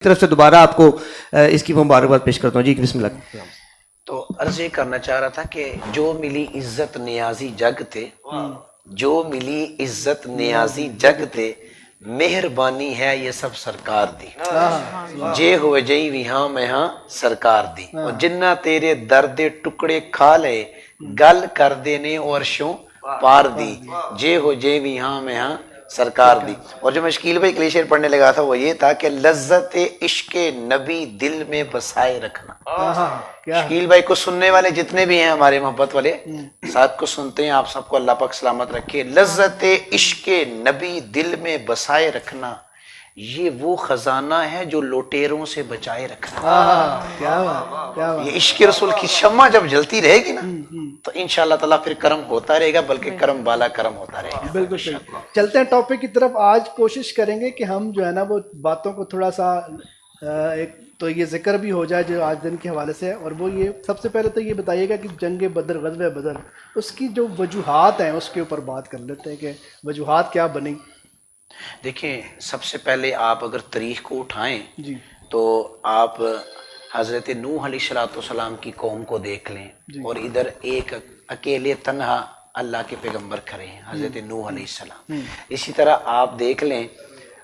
طرف سے دوبارہ آپ کو اس کی مبارکباد پیش کرتا ہوں. جی بسم اللہ. تو عرض یہ کرنا چاہ رہا تھا کہ جو ملی عزت نیازی جگ تھے، جو ملی عزت نیازی جگ تھے، مہربانی ہے یہ سب سرکار دی، جے ہوئے جئی بھی ہاں میں ہاں سرکار دی، اور جنہ تیرے درد ٹکڑے کھا لے گل کر دینے اور شوں پار دی، جے ہو جے بھی ہاں میں ہاں سرکار دی. اور جو میں شکیل بھائی کلی شعر پڑھنے لگا تھا وہ یہ تھا کہ لذت عشق نبی دل میں بسائے رکھنا. شکیل بھائی کو سننے والے جتنے بھی ہیں ہمارے محبت والے ساتھ کو سنتے ہیں، آپ سب کو اللہ پاک سلامت رکھے. لذت عشق نبی دل میں بسائے رکھنا یہ وہ خزانہ ہے جو لوٹیروں سے بچائے رکھنا. یہ عشق رسول کی شمع جب جلتی رہے گی نا تو انشاءاللہ تعالیٰ پھر کرم ہوتا رہے گا، بلکہ کرم بالا کرم ہوتا رہے گا. بالکل صحیح. چلتے ہیں ٹاپک کی طرف. آج کوشش کریں گے کہ ہم جو ہے نا وہ باتوں کو تھوڑا سا ایک تو یہ ذکر بھی ہو جائے جو آج دن کے حوالے سے ہے، اور وہ یہ سب سے پہلے تو یہ بتائیے گا کہ جنگ بدر، غزوہ بدر، اس کی جو وجوہات ہیں اس کے اوپر بات کر لیتے ہیں کہ وجوہات کیا بنی. دیکھیں سب سے پہلے آپ اگر تاریخ کو اٹھائیں جی تو آپ حضرت نوح علیہ السلام کی قوم کو دیکھ لیں، اور ادھر ایک اکیلے تنہا اللہ کے پیغمبر کھڑے ہیں حضرت نوح علیہ السلام. اسی طرح آپ دیکھ لیں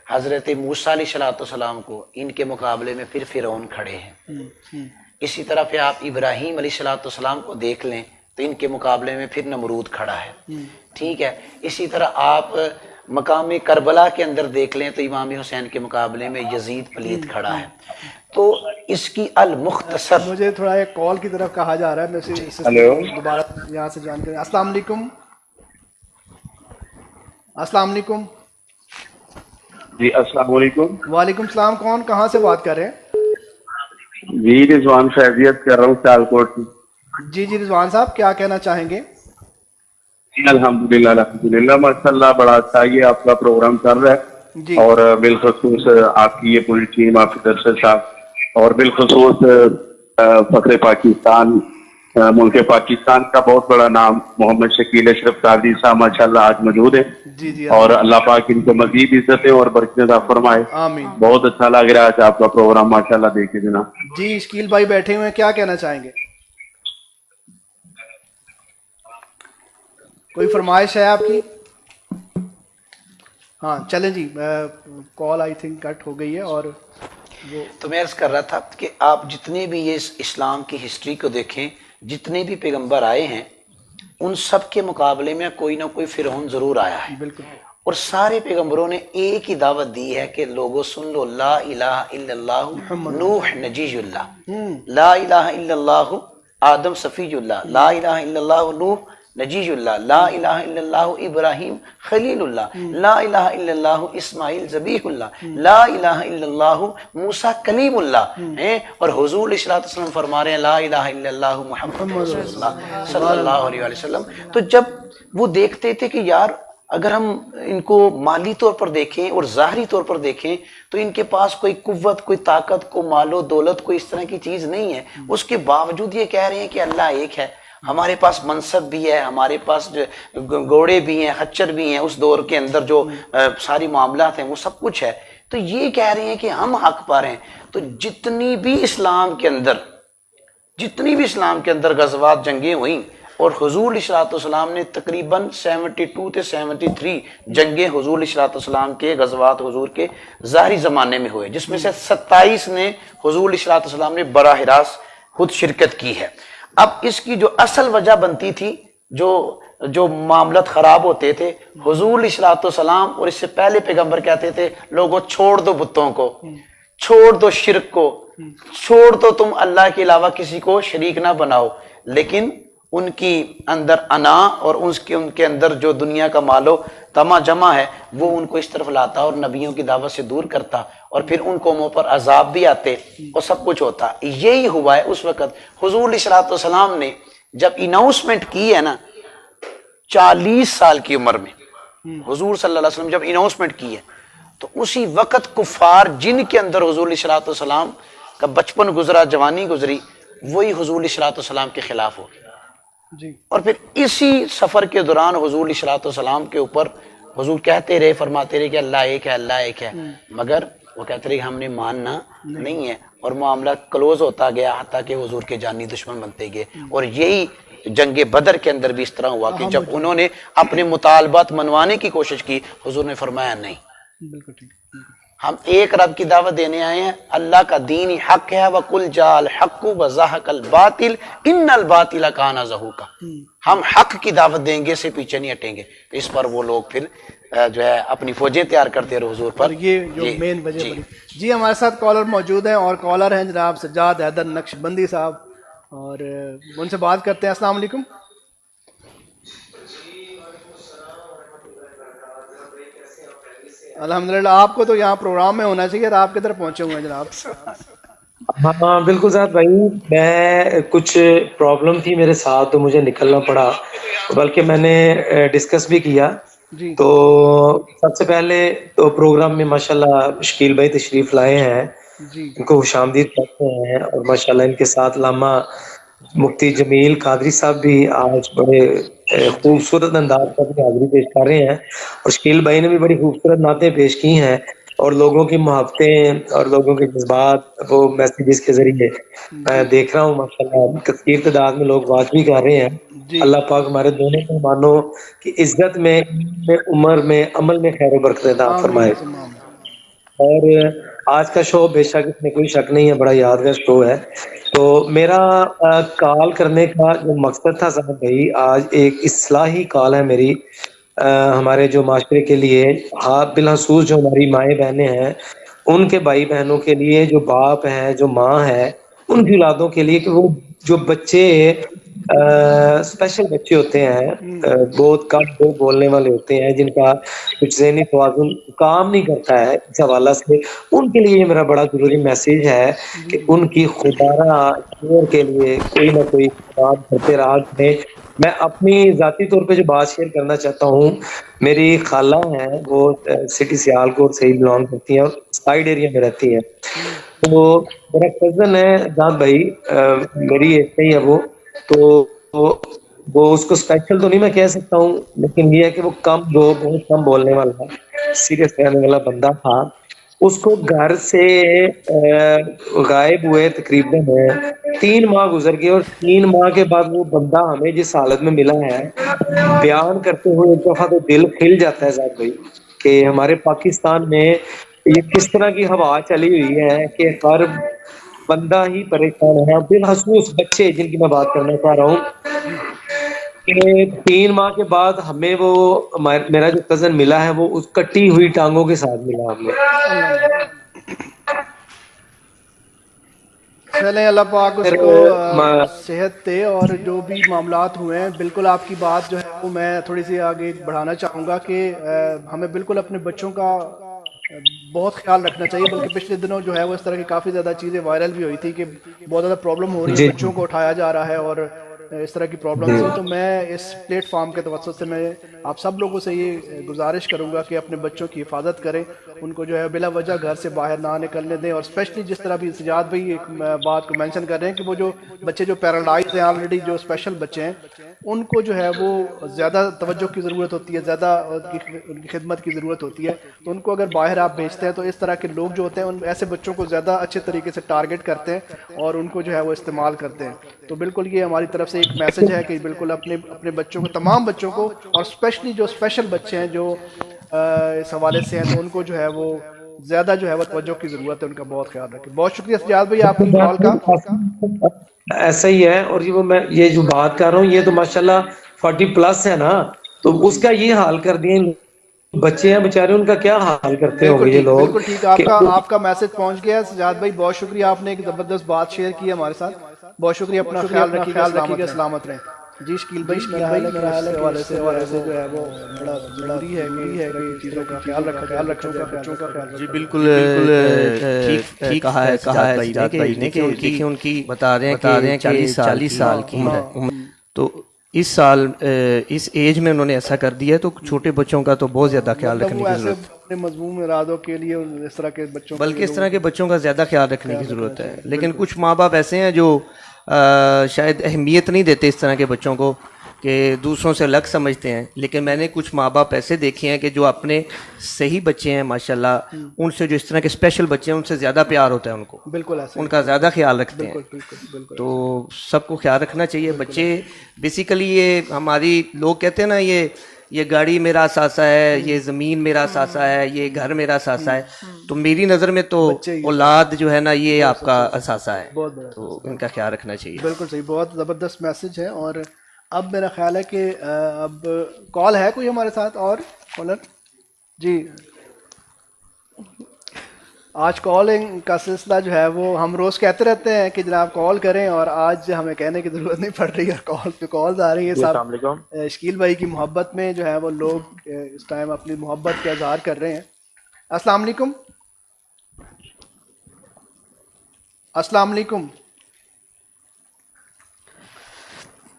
حضرت موسیٰ علیہ السلام کو، ان کے مقابلے میں پھر فرعون کھڑے ہیں. اسی طرح پھر آپ ابراہیم علیہ السلام کو دیکھ لیں تو ان کے مقابلے میں پھر نمرود کھڑا ہے. ٹھیک ہے. اسی طرح آپ مقام کربلا کے اندر دیکھ لیں تو امام حسین کے مقابلے میں یزید پلیت کھڑا ہے. تو اس کی المختصر مجھے تھوڑا ایک کال کی طرف کہا جا رہا ہے، میں دوبارہ یہاں سے جان کریں. السلام علیکم. السلام علیکم. جی السلام علیکم. وعلیکم السلام. کون کہاں سے بات کر رہے ہیں؟ جی رضوان فیضیت کر رہا ہوں سیال کوٹ سے. جی رضوان صاحب کیا کہنا چاہیں گے؟ الحمدللہ ماشاء اللہ بڑا اچھا یہ آپ کا پروگرام چل رہا ہے جی. اور بالخصوص آپ کی یہ پوری ٹیم، آپ کے درشد صاحب، اور بالخصوص فخر پاکستان، ملک پاکستان کا بہت بڑا نام محمد شکیل اشرف قادری صاحب ماشاء اللہ آج موجود ہے. جی اور اللہ پاک ان کو مزید عزتیں اور برکتیں عطا فرمائے. آمین. بہت اچھا لگ رہا ہے آپ کا پروگرام ماشاء اللہ دیکھے جناب. جی شکیل بھائی بیٹھے ہوئے ہیں، کیا کہنا چاہیں گے؟ کوئی فرمائش ہے آپ کی؟ ہاں چلیں جی. کال آئی تھنک کٹ ہو گئی ہے. اور وہ تو میں عرض کر رہا تھا کہ آپ جتنے بھی یہ اسلام کی ہسٹری کو دیکھیں، جتنے بھی پیغمبر آئے ہیں ان سب کے مقابلے میں کوئی نہ کوئی فرعون ضرور آیا ہے. بالکل. اور سارے پیغمبروں نے ایک ہی دعوت دی ہے کہ لوگوں سن لو لا الہ الا اللہ نوح نجی اللہ، لا الہ الا اللہ آدم صفی اللہ، لا الہ الا اللہ نوح نجی اللہ، لا الہ الا اللہ ابراہیم خلیل اللہ، لا الہ الا اللہ اسماعیل ذبیح اللہ، لا الہ الا اللہ موسیٰ کلیم اللہ. اور حضور علیہ السلام فرما رہے ہیں لا الہ الا اللہ محمد رسول اللہ صلی اللہ علیہ وسلم. تو جب وہ دیکھتے تھے کہ یار اگر ہم ان کو مالی طور پر دیکھیں اور ظاہری طور پر دیکھیں تو ان کے پاس کوئی قوت، کوئی طاقت، کوئی مال و دولت، کوئی اس طرح کی چیز نہیں ہے، اس کے باوجود یہ کہہ رہے ہیں کہ اللہ ایک ہے. ہمارے پاس منصب بھی ہے، ہمارے پاس گھوڑے بھی ہیں، خچر بھی ہیں، اس دور کے اندر جو ساری معاملات ہیں وہ سب کچھ ہے. تو یہ کہہ رہے ہیں کہ ہم حق پر ہیں. تو جتنی بھی اسلام کے اندر غزوات جنگیں ہوئیں، اور حضور علیہ السلام نے تقریباً 72 سے 73 جنگیں حضور علیہ السلام کے غزوات حضور کے ظاہری زمانے میں ہوئے، جس میں سے 27 نے حضور علیہ السلام نے براہ راست خود شرکت کی ہے. اب اس کی جو اصل وجہ بنتی تھی، جو معاملات خراب ہوتے تھے، حضور علیہ السلام اور اس سے پہلے پیغمبر کہتے تھے لوگوں چھوڑ دو بتوں کو، چھوڑ دو شرک کو، چھوڑ دو تم اللہ کے علاوہ کسی کو شریک نہ بناؤ. لیکن ان کی اندر انا اور ان کے اندر جو دنیا کا مال و تما جمع ہے وہ ان کو اس طرف لاتا اور نبیوں کی دعوت سے دور کرتا، اور پھر ان قوموں پر عذاب بھی آتے اور سب کچھ ہوتا. یہی ہوا ہے اس وقت. حضور علیہ السلام نے جب اناؤنسمنٹ کی ہے نا 40 سال کی عمر میں، حضور صلی اللہ علیہ وسلم جب اناؤنسمنٹ کی ہے تو اسی وقت کفار جن کے اندر حضور علیہ السلام کا بچپن گزرا، جوانی گزری، وہی حضور علیہ السلام کے خلاف ہو گئے. جی. اور پھر اسی سفر کے دوران حضور علیہ السلام کے اوپر حضور کہتے رہے، فرماتے رہے کہ اللہ ایک ہے، اللہ ایک ہے، مگر وہ کہتے رہے کہ ہم نے ماننا نہیں ہے، اور معاملہ کلوز ہوتا گیا حتیٰ کہ حضور کے جانی دشمن بنتے گئے. اور یہی جنگ بدر کے اندر بھی اس طرح ہوا کہ جب انہوں نے اپنے مطالبات منوانے کی کوشش کی، حضور نے فرمایا نہیں، بالکل ٹھیک. ہم ایک رب کی دعوت دینے آئے ہیں، اللہ کا دین ہی حق ہے. وَقُلْ جَاءَ الْحَقُّ وَزَهَقَ الْبَاطِلُ إِنَّ الْبَاطِلَ كَانَ زَهُوقًا. ہم حق کی دعوت دیں گے، سے پیچھے نہیں ہٹیں گے. اس پر وہ لوگ پھر جو ہے اپنی فوجیں تیار کرتے رہے حضور پر. اور یہ جو مین وجہ بنی. جی ہمارے ساتھ کالر موجود ہیں، اور کالر ہیں جناب سجاد حیدر نقش بندی صاحب، اور ان سے بات کرتے ہیں. السلام علیکم. الحمدللہ. آپ کو تو یہاں پروگرام میں ہونا چاہیے، اور آپ کدھر پہنچے ہوئے ہیں جناب؟ ہاں بالکل ساتھ بھائی، میں کچھ پرابلم تھی میرے ساتھ تو مجھے نکلنا پڑا، بلکہ میں نے ڈسکس بھی کیا. جی تو سب سے پہلے تو پروگرام میں ماشاءاللہ شکیل بھائی تشریف لائے ہیں، جی ان کو خوش آمدید کہتے ہیں. اور ماشاءاللہ ان کے ساتھ علامہ مفتی جمیل قادری صاحب بھی آج بڑے خوبصورت انداز پر بھی حاضری پیش کر رہے ہیں، اور شکیل بھائی نے بھی بڑی خوبصورت نعتیں پیش کی ہیں، اور لوگوں کی محبتیں اور لوگوں کے جذبات وہ میسیجز کے ذریعے میں دیکھ رہا ہوں ماشاءاللہ کثیر تعداد میں لوگ بات بھی کر رہے ہیں. جی اللہ پاک ہمارے دونوں مہمانوں کی عزت میں، عمر میں، عمل میں خیر و برکت عطا فرمائے. اور آج کا شو بے شک اس میں کوئی شک نہیں ہے بڑا یادگار شو ہے. تو میرا کال کرنے کا جو مقصد تھا صاحب بھائی، آج ایک اصلاحی کال ہے میری ہمارے جو معاشرے کے لیے، ہاں بالخصوص جو ہماری مائیں بہنیں ہیں ان کے بھائی بہنوں کے لیے، جو باپ ہیں، جو ماں ہے، ان کی اولادوں کے لیے، کہ وہ جو بچے اسپیشل بچے ہوتے ہیں، بہت کم لوگ بولنے والے ہوتے ہیں، جن کا کچھ ذہنی توازن کام نہیں کرتا ہے، اس حوالہ سے ان کے لیے میرا بڑا ضروری میسیج ہے کہ ان کی خدارہ شعور کے لیے کوئی نہ کوئی کام کرتے رہا کریں. میں اپنی ذاتی طور پہ جو بات شیئر کرنا چاہتا ہوں، میری خالہ ہیں، وہ سٹی سیالکوٹ سے ہی بلانگ کرتی ہیں اور سائڈ ایریا میں رہتی ہیں. تو میرا کزن ہے جان بھائی، میری ایج سے ہی ہے وہ. تو وہ اس کو اسپیشل تو نہیں میں کہہ سکتا ہوں، لیکن یہ ہے کہ وہ بہت کم بولنے والا ہے، سیریس رہنے والا بندہ تھا. اس کو گھر سے غائب ہوئے تقریباً 3 ماہ گزر گئے، اور 3 ماہ کے بعد وہ بندہ ہمیں جس حالت میں ملا ہے بیان کرتے ہوئے ایک دفعہ تو دل کھل جاتا ہے صاحب بھائی کہ ہمارے پاکستان میں یہ کس طرح کی ہوا چلی ہوئی ہے کہ ہر بندہ ہی پریشان ہے، بالخصوص بچے جن کی میں بات کرنا چاہ رہا ہوں. کہ 3 ماہ کے بعد ہمیں وہ میرا جو کزن ملا ہے وہ اس کٹی ہوئی ٹانگوں کے ساتھ ملا ہمیں. چلیں اللہ پاک اس کو صحت دے. اور جو بھی معاملات ہوئے ہیں، بالکل آپ کی بات جو ہے وہ میں تھوڑی سی آگے بڑھانا چاہوں گا کہ ہمیں بالکل اپنے بچوں کا بہت خیال رکھنا چاہیے. بلکہ پچھلے دنوں جو ہے وہ اس طرح کی کافی زیادہ چیزیں وائرل بھی ہوئی تھی کہ بہت زیادہ پرابلم ہو رہی ہے، بچوں کو اٹھایا جا رہا ہے اور اس طرح کی پرابلم تھی. تو میں اس پلیٹ فارم کے توسط سے میں آپ سب لوگوں سے یہ گزارش کروں گا کہ اپنے بچوں کی حفاظت کریں، ان کو جو ہے بلا وجہ گھر سے باہر نہ نکلنے دیں. اور اسپیشلی جس طرح بھی سجاد بھائی ایک بات کو مینشن کر رہے ہیں کہ وہ جو بچے جو پیرالائز ہیں آلریڈی، جو اسپیشل بچے ہیں، ان کو جو ہے وہ زیادہ توجہ کی ضرورت ہوتی ہے، زیادہ ان کی خدمت کی ضرورت ہوتی ہے. تو ان کو اگر باہر آپ بھیجتے ہیں تو اس طرح کے لوگ جو ہوتے ہیں ان ایسے بچوں کو زیادہ اچھے طریقے سے ٹارگٹ کرتے ہیں اور ان کو جو ہے وہ استعمال کرتے ہیں. تو بالکل یہ ہماری طرف سے ایک میسج ہے کہ بالکل اپنے بچوں کو، تمام بچوں کو، اور اسپیشلی جو اسپیشل بچے ہیں جو اس حوالے سے ہیں، تو ان کو جو ہے وہ زیادہ جو ہے وہ توجہ کی ضرورت ہے، ان کا بہت خیال رکھیں. بہت شکریہ سجاد بھائی آپ کی کال کا. ایسا ہی ہے. اور میں یہ جو بات کر رہا ہوں یہ تو ماشاءاللہ 40+ ہے نا، تو اس کا یہ حال کر دیے بچے ہیں بیچارے، ان کا کیا حال کرتے ہوں گے یہ لوگ. بالکل ٹھیک، آپ کا میسج پہنچ گیا سجاد بھائی. بہت شکریہ، آپ نے ایک زبردست بات شیئر کی ہمارے ساتھ. بہت شکریہ. اپنا خیال رکھیے، سلامت رہیں. جی شکیل بھائی اس حوالے سے جو ہے وہ بڑا ضروری ہے کہ چیزوں کا خیال رکھا بچوں کا خیال. جی بالکل ٹھیک کہا ہے سجاد بھائی نے کہ ان کی بتا رہے ہیں 40 سال کی عمر. تو اس سال اس ایج میں انہوں نے ایسا کر دیا ہے، تو چھوٹے بچوں کا تو بہت زیادہ خیال رکھنے کی ضرورت ہے. اپنے مضمون ارادوں کے لیے اس طرح کے بچوں، بلکہ اس طرح کے بچوں کا زیادہ خیال رکھنے کی ضرورت ہے. لیکن کچھ ماں باپ ایسے ہیں جو شاید اہمیت نہیں دیتے اس طرح کے بچوں کو، کہ دوسروں سے الگ سمجھتے ہیں، لیکن میں نے کچھ ماں باپ ایسے دیکھے ہیں کہ جو اپنے صحیح بچے ہیں ماشاءاللہ، ان سے جو اس طرح کے اسپیشل بچے ہیں ان سے زیادہ پیار ہوتا ہے ان کو، بالکل ایسا ان کا زیادہ خیال رکھتے ہیں. بالکل تو سب کو خیال رکھنا چاہیے. بچے بیسیکلی یہ ہماری لوگ کہتے ہیں نا، یہ گاڑی میرا اثاثہ ہے، یہ زمین میرا اثاثہ ہے، یہ گھر میرا اثاثہ ہے. تو میری نظر میں تو اولاد جو ہے نا یہ آپ کا اثاثہ ہے، بہت بڑا. تو ان کا خیال رکھنا چاہیے. بالکل صحیح، بہت زبردست میسج ہے. اور اب میرا خیال ہے کہ اب کال ہے کوئی ہمارے ساتھ اور کالر؟ جی، آج کالنگ کا سلسلہ جو ہے وہ ہم روز کہتے رہتے ہیں کہ جناب کال کریں، اور آج ہمیں کہنے کی ضرورت نہیں پڑ رہی ہے، کال پہ کالز آ رہی ہیں. صاحب شکیل بھائی کی محبت میں جو ہے وہ لوگ اس ٹائم اپنی محبت کا اظہار کر رہے ہیں. السلام علیکم. السلام علیکم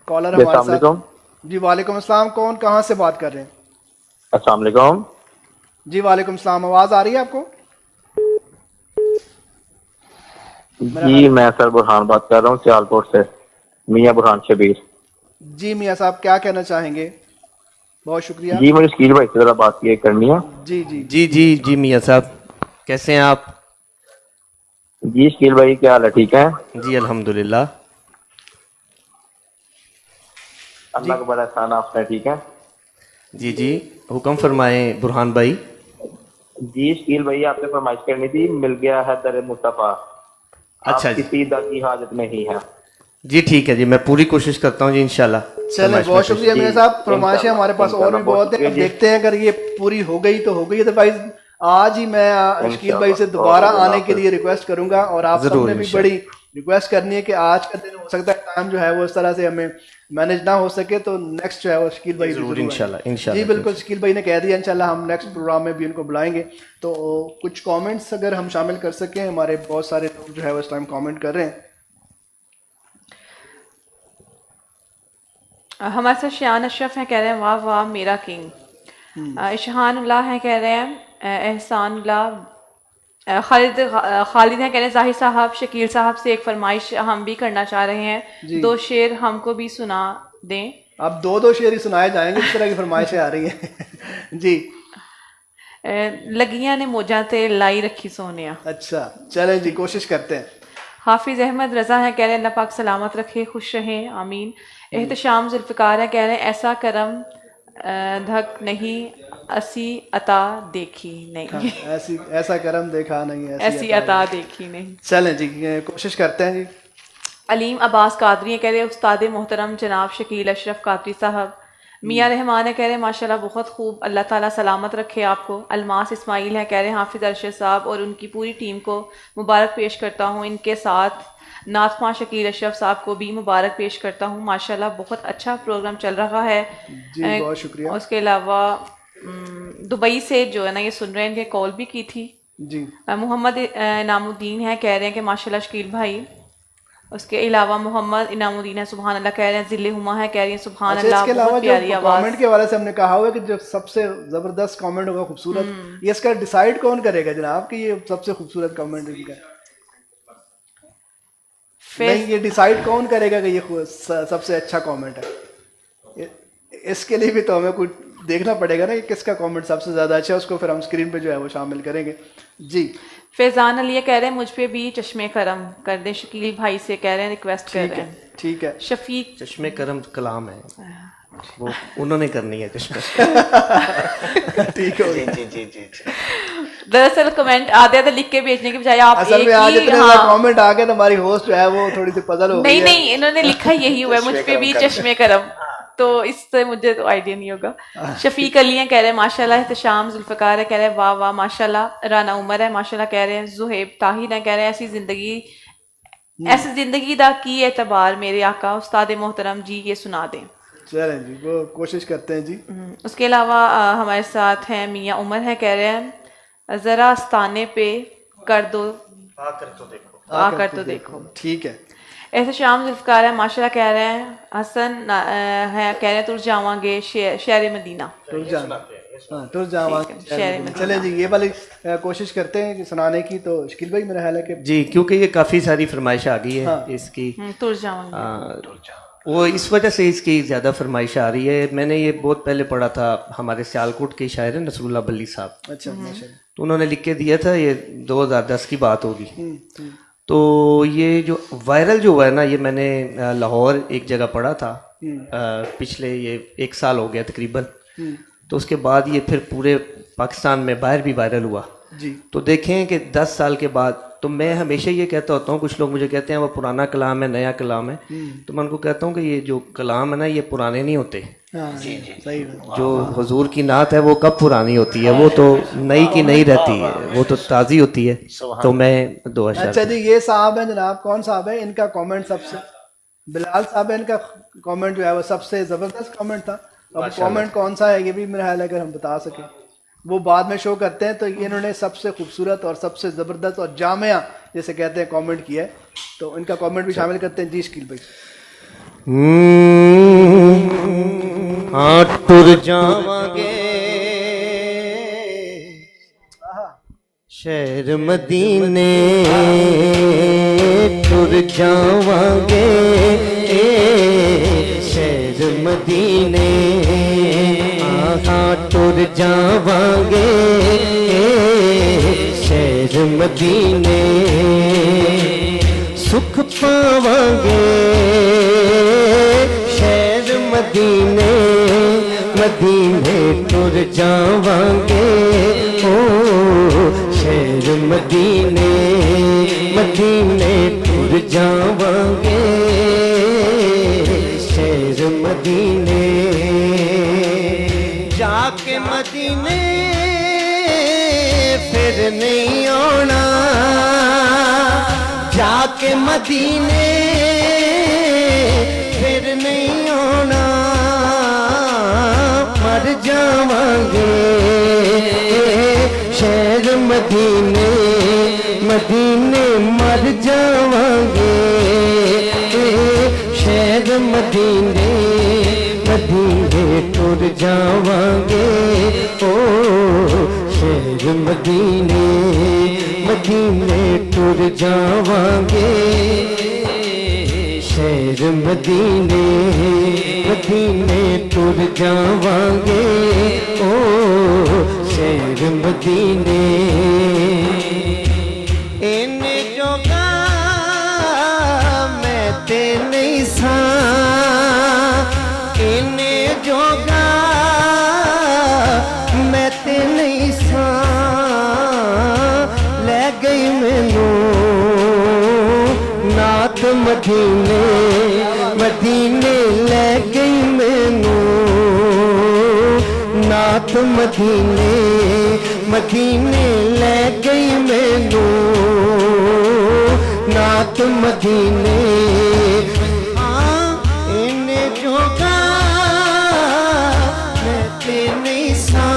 کالر ہمارے ساتھ. جی وعلیکم السلام. کون کہاں سے بات کر رہے ہیں؟ السلام علیکم. جی وعلیکم السلام. آواز آ رہی ہے آپ کو؟ جی میں سر برہان بات کر رہا ہوں سیالکوٹ سے، میاں برہان شبیر. جی میاں صاحب کیا کہنا چاہیں گے؟ بہت شکریہ. جی مجھے شکیل بھائی سے ذرا بات یہ کرنی ہے. جی جی جی جی جی میاں صاحب کیسے ہیں آپ؟ جی شکیل بھائی کیا حال ہے، ٹھیک ہے؟ جی الحمدللہ. اللہ کا بڑا احسان آپ سے، ٹھیک ہے؟ جی جی حکم فرمائیں برہان بھائی. جی شکیل بھائی آپ سے فرمائش کرنی تھی، مل گیا ہے در مصطفیٰ، اچھا جی. کسی دا کی حاجت نہیں ہے. جی ٹھیک ہے جی، میں پوری کوشش کرتا ہوں جی انشاءاللہ. چلیں بہت شکریہ میاں صاحب. فرمائشیں ہمارے پاس اور بھی بہت ہیں، اب دیکھتے ہیں اگر یہ پوری ہو گئی تو ہو گئی، ادروائز آج ہی میں شکیل بھائی سے دوبارہ آنے کے لیے ریکویسٹ کروں گا. اور آپ سب نے بھی بڑی ریکویسٹ کرنی ہے کہ آج کا دن ہو سکتا ہے ٹائم جو ہے وہ اس طرح سے ہمیں مینج نہ ہو سکے تو نیکسٹ جو ہے وہ شکیل بھائی ضرور انشاءاللہ. جی بالکل شکیل بھائی نے کہہ دیا انشاءاللہ ہم نیکسٹ پروگرام میں بھی ان کو بلائیں گے. تو کچھ کامنٹس اگر ہم شامل کر سکیں، ہمارے بہت سارے لوگ جو ہے وہ اس ٹائم کامنٹ کر رہے ہیں. ہمارے ساتھ شیان اشرف ہیں، کہہ رہے ہیں واہ واہ میرا کنگ. اشہان اللہ ہیں، کہہ رہے ہیں احسان اللہ. خالد ہیں، کہہ رہے ہیں ظاہر صاحب شکیل صاحب سے ایک فرمائش ہم بھی کرنا چاہ رہے ہیں، 2 شعر ہم کو بھی سنا دیں. اب 2 شعر ہی سنائے جائیں گے، اس طرح کی فرمائشیں آ رہی ہیں. جی لگیاں نے موجاں تے لائی رکھی سونیا. اچھا چلیں جی کوشش کرتے ہیں. حافظ احمد رضا ہے، کہہ رہے ہیں اللہ پاک سلامت رکھے، خوش رہیں آمین. احتشام ذوالفقار ہے، کہہ رہے ہیں ایسا کرم دھک نہیں اسی عطا دیکھی نہیں. ایسا کرم دیکھا نہیں، ایسی عطا دیکھی نہیں. چلیں جی کوشش کرتے ہیں. جی علیم عباس قادری ہیں، کہہ رہے ہیں استاد محترم جناب شکیل اشرف قادری صاحب. میاں رحمان ہے، کہہ رہے ہیں ماشاءاللہ بہت خوب، اللہ تعالیٰ سلامت رکھے آپ کو. الماس اسماعیل ہے، کہہ رہے ہیں حافظ ارشد صاحب اور ان کی پوری ٹیم کو مبارک پیش کرتا ہوں. ان کے ساتھ نعت خواں شکیل اشرف صاحب کو بھی مبارک پیش کرتا ہوں. ماشاءاللہ بہت اچھا پروگرام چل رہا ہے. جی بہت شکریہ. اس کے علاوہ دبئی سے جو ہے نا یہ سن رہے ہیں، ان کے کال بھی کی تھی. جی محمد انعام الدین ہے، کہہ رہے ہیں کہ ماشاءاللہ شکیل بھائی. اس کے علاوہ محمد انعام الدین ہے سبحان اللہ، کہہ رہے ہیں ذل ہما ہے، کہہ رہی ہیں سبحان اللہ. اس کے علاوہ بہت پیاری جو کامنٹ کے حوالے سے ہم نے کہا ہوا ہے کہ جو سب سے زبردست کامنٹ ہوگا خوبصورت، یہ اس کا ڈیسائیڈ کون کرے گا جناب کہ یہ سب سے خوبصورت کامنٹ ان کا؟ نہیں یہ ڈیسائیڈ کون کرے گا کہ یہ سب سے اچھا کامنٹ ہے؟ اس کے لیے بھی تو ہمیں کچھ دیکھنا پڑے گا نا کہ کس کا کامنٹ سب سے زیادہ اچھا ہے، اس کو پھر ہم اسکرین پہ جو ہے وہ شامل کریں گے. جی فیضان علی کہہ رہے ہیں مجھ پہ بھی چشمے کرم کر دیں، شکیل بھائی سے کہہ رہے ہیں ریکویسٹ کر رہے ہیں. ٹھیک ہے. شفیق چشمے کرم کلام ہے، وہ انہوں نے کرنی ہے چشمے. ٹھیک ہے. جی جی جی جی دراصل کمنٹ آتے تھے لکھ کے بھیجنے کی بجائے آپ اصل میں آج اتنے زیادہ کامنٹ آ گئے تو ہماری ہوسٹ جو ہے وہ تھوڑی سی پزل ہو گئی ہے. نہیں انہوں نے لکھا یہی ہوا ہے مجھ پہ بھی چشمے کرم، تو اس سے مجھے تو آئیڈیا نہیں ہوگا. شفیق علی ہیں، کہہ رہے ہیں ماشاءاللہ. احتشام ذوالفقار ہے، کہہ رہے ہیں واہ واہ ماشاءاللہ. رانا عمر ہے ماشاءاللہ، کہہ رہے ہیں زہیب طاہر ہیں، کہہ رہے ہیں ایسی زندگی دا کی اعتبار میرے آقا استاد محترم جی یہ سنا دیں. چلیں جی وہ کوشش کرتے ہیں. جی اس کے علاوہ ہمارے ساتھ ہیں میاں عمر ہے، کہہ رہے ہیں ذرا استانے پہ کر دو آ کر تو دیکھو. ٹھیک ہے. احتشام ذوالفقار ہے ماشاءاللہ، کہہ رہے ہیں حسن ہے، کہہ رہے ہیں تر جاواں گے شہر مدینہ. تر جاواں چلیں جی یہ والی کوشش کرتے ہیں کہ سنانے کی. تو شکیل بھائی میرا خیال ہے کہ جی کیونکہ یہ کافی ساری فرمائش آ گئی ہے اس کی. تر جاواں گے. وہ اس وجہ سے اس کی زیادہ فرمائش آ رہی ہے. میں نے یہ بہت پہلے پڑھا تھا, ہمارے سیالکوٹ کے شاعر ہیں نصر اللہ بلی صاحب, اچھا ماشاء اللہ. تو انہوں نے لکھ کے دیا تھا, یہ 2010 کی بات ہوگی. تو یہ جو وائرل جو ہوا ہے نا, یہ میں نے لاہور ایک جگہ پڑھا تھا پچھلے یہ 1 سال ہو گیا تقریباً. تو اس کے بعد یہ پھر پورے پاکستان میں باہر بھی وائرل ہوا. جی تو دیکھیں کہ 10 سال کے بعد, تو میں ہمیشہ یہ کہتا ہوتا ہوں, کچھ لوگ مجھے کہتے ہیں وہ پرانا کلام ہے نیا کلام ہے, تو میں ان کو کہتا ہوں کہ یہ جو کلام ہے نا یہ پرانے نہیں ہوتے. ہاں صحیح ہے. جو حضور کی نعت ہے وہ کب پرانی ہوتی ہے, وہ تو نئی کی نئی رہتی ہے, وہ تو تازی ہوتی ہے. تو میں دعا اچھا جی, یہ صاحب ہیں جناب, کون صاحب ہے, ان کا کامنٹ سب سے, بلال صاحب ہے, ان کا کامنٹ جو ہے وہ سب سے زبردست کامنٹ تھا. اب کامنٹ کون سا ہے یہ بھی میرا خیال ہے اگر ہم بتا سکیں, وہ بعد میں شو کرتے ہیں. تو انہوں نے سب سے خوبصورت اور سب سے زبردست اور جامع جیسے کہتے ہیں کامنٹ کیا ہے, تو ان کا کامنٹ بھی شامل کرتے ہیں. جی شکیل بھائی. ہاں ٹر جاواں گے شہر مدینے, ٹر جاواں گے شہر مدینے, ہاں ٹر جاواں گے شہر مدینے, سکھ پاواں گے شہر مدینے, مدینے ٹر جاواں گے او شہر مدینے, مدینے ٹر جاواں گے شہر مدینے, جا کے مدینے پھر نہیں آنا, جا کے مدینے پھر نہیں آنا, مر جاواں گے شہر مدینے, مدینے مر جاواں گے شہر مدینے, مدینے ٹر جاواں گے او شہر مدینے, مدینے ٹر جاواں گے شہر مدینے, مدینے ٹر جاواں گے او شہر مدینے. ان جوگا میں تے نہیں سا, ان جوگا میں تے نہیں سا, لے گئی مینوں نعت مدینے, مدینے لے گئی مینوں نعت مدینے, مدینے لے گئی مینوں نعت مدینے, ان جوگا میں تے نہیں سا,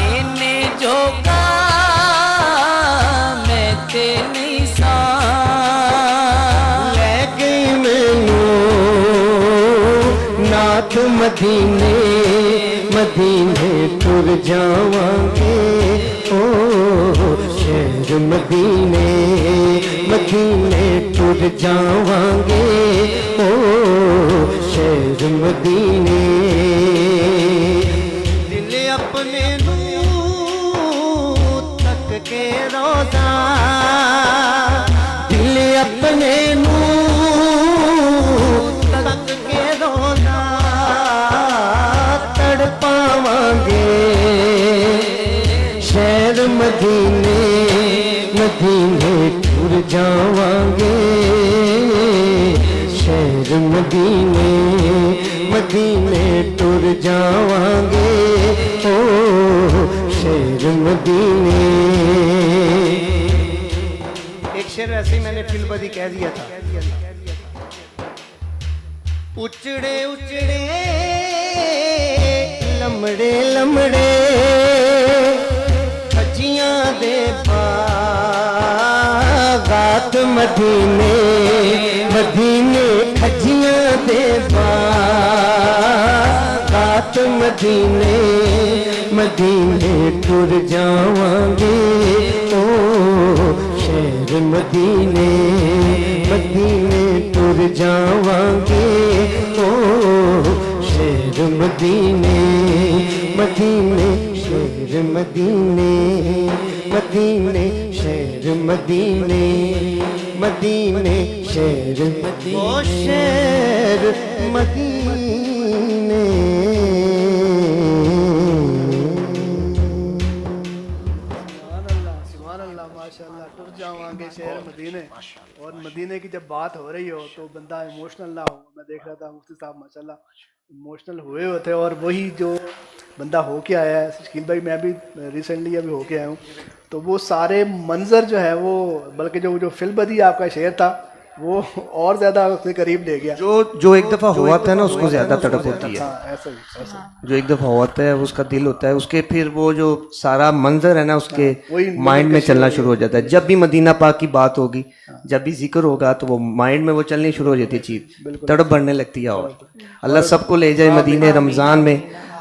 ان جوگا میں تے نہیں سا, لے گئی مینوں نعت مدینے, مدینے ٹر جاواں گے او شہر مدینے, مدینے ٹر جاواں گے او شہر مدینے, دل اپنے نو تک کے روزہ, دل اپنے نو تک کے روزہ تڑ پاواں گے شہر مدینے, مدینے ٹر جاواں گے شہر مدینے, مدینے ٹر جاواں گے او شہر مدینے. ایک شعر ایسے ہی میں نے فی البدی کہہ دیا تھا, اچڑے اچڑے لمڑے لمڑے کھجیاں دے باغات مدینے, مدینے کھجیاں دے باغات مدینے, مدینے ٹر جاواں گے او شہر مدینے, مدینے ٹر جاواں گے او شہر مدینے مدینے شہر مدینے مدینے شہر مدینے مدینے شہر مدینے او شہر مدینے. سبحان اللہ ماشاءاللہ. ٹر جاواں گے شہر مدینے. اور مدینے کی جب بات ہو رہی ہو تو بندہ ایموشنل نہ ہو. میں دیکھ رہا تھا مفتی صاحب ماشاءاللہ ایموشنل ہوئے ہوتے. اور وہی جو بندہ ہو کے آیا ہے شکیل بھائی, میں بھی ریسنٹلی ابھی ہو کے آیا ہوں, تو وہ سارے منظر جو ہے وہ بلکہ جو فل بدی آپ کا شعر تھا وہ اور زیادہ اس کے قریب لے گیا. جو ایک دفعہ ہوا تھا نا اس کو زیادہ تڑپ ہوتی ہے. ایسا ہی جو ایک دفعہ ہوتا ہے اس کا دل ہوتا ہے, اس کے پھر وہ جو سارا منظر ہے نا اس کے مائنڈ میں چلنا شروع ہو جاتا ہے. جب بھی مدینہ پاک کی بات ہوگی, جب بھی ذکر ہوگا تو وہ مائنڈ میں وہ چلنی شروع ہو جاتی ہے, چیز تڑپ بڑھنے لگتی ہے. اور اللہ سب کو لے جائے مدینہ رمضان میں.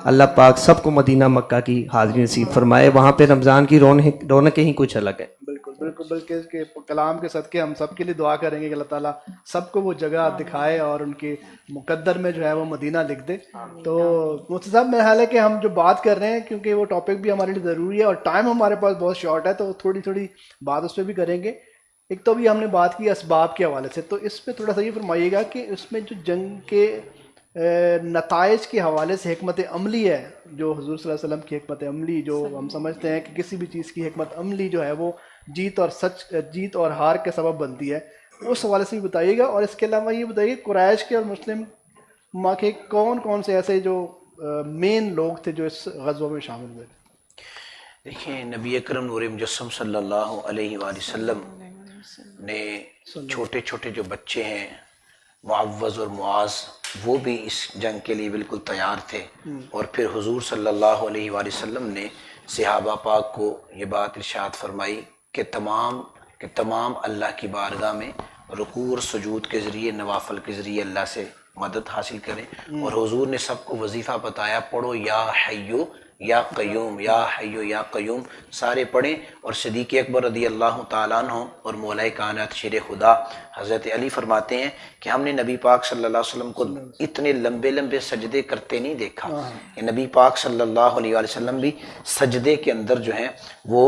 اللہ پاک سب کو مدینہ مکہ کی حاضری نصیب فرمائے. وہاں پہ رمضان کی رونقیں ہی کچھ الگ ہے. بالکل بالکل. بلکہ اس کے کلام کے صدقے ہم سب کے لیے دعا کریں گے کہ اللہ تعالیٰ سب کو وہ جگہ دکھائے اور ان کے مقدر میں جو ہے وہ مدینہ لکھ دے. تو مفتی صاحب میرا خیال ہے کہ ہم جو بات کر رہے ہیں کیونکہ وہ ٹاپک بھی ہمارے لیے ضروری ہے اور ٹائم ہمارے پاس بہت شارٹ ہے, تو تھوڑی بات اس پہ بھی کریں گے. ایک تو بھی ہم نے بات کی اسباب کے حوالے سے, تو اس پہ تھوڑا سا یہ فرمائیے گا کہ اس میں جو جنگ کے نتائج کے حوالے سے حکمت عملی ہے, جو حضور صلی اللہ علیہ وسلم کی حکمت عملی, جو ہم سمجھتے ہیں کہ کسی بھی چیز کی حکمت عملی جو ہے وہ جیت اور ہار کے سبب بنتی ہے, اس حوالے سے بھی بتائیے گا. اور اس کے علاوہ یہ بتائیے قریش کے اور مسلم ماں کے کون سے ایسے جو مین لوگ تھے جو اس غزوہ میں شامل ہوئے تھے. دیکھیں نبی اکرم نور مجسم صلی اللہ علیہ وآلہ وسلم نے چھوٹے چھوٹے جو بچے ہیں معوذ اور معاذ, وہ بھی اس جنگ کے لیے بالکل تیار تھے. اور پھر حضور صلی اللہ علیہ وآلہ وسلم نے صحابہ پاک کو یہ بات ارشاد فرمائی کہ تمام اللہ کی بارگاہ میں رکوع اور سجود کے ذریعے, نوافل کے ذریعے اللہ سے مدد حاصل کریں. اور حضور نے سب کو وظیفہ بتایا, پڑھو یا حیو یا قیوم, یا حیو یا قیوم, سارے پڑھیں. اور صدیق اکبر رضی اللہ تعالیٰ عنہ اور مولا کائنات شیر خدا حضرت علی فرماتے ہیں کہ ہم نے نبی پاک صلی اللہ علیہ وسلم کو اتنے لمبے سجدے کرتے نہیں دیکھا. نبی پاک صلی اللہ علیہ وسلم بھی سجدے کے اندر جو ہیں وہ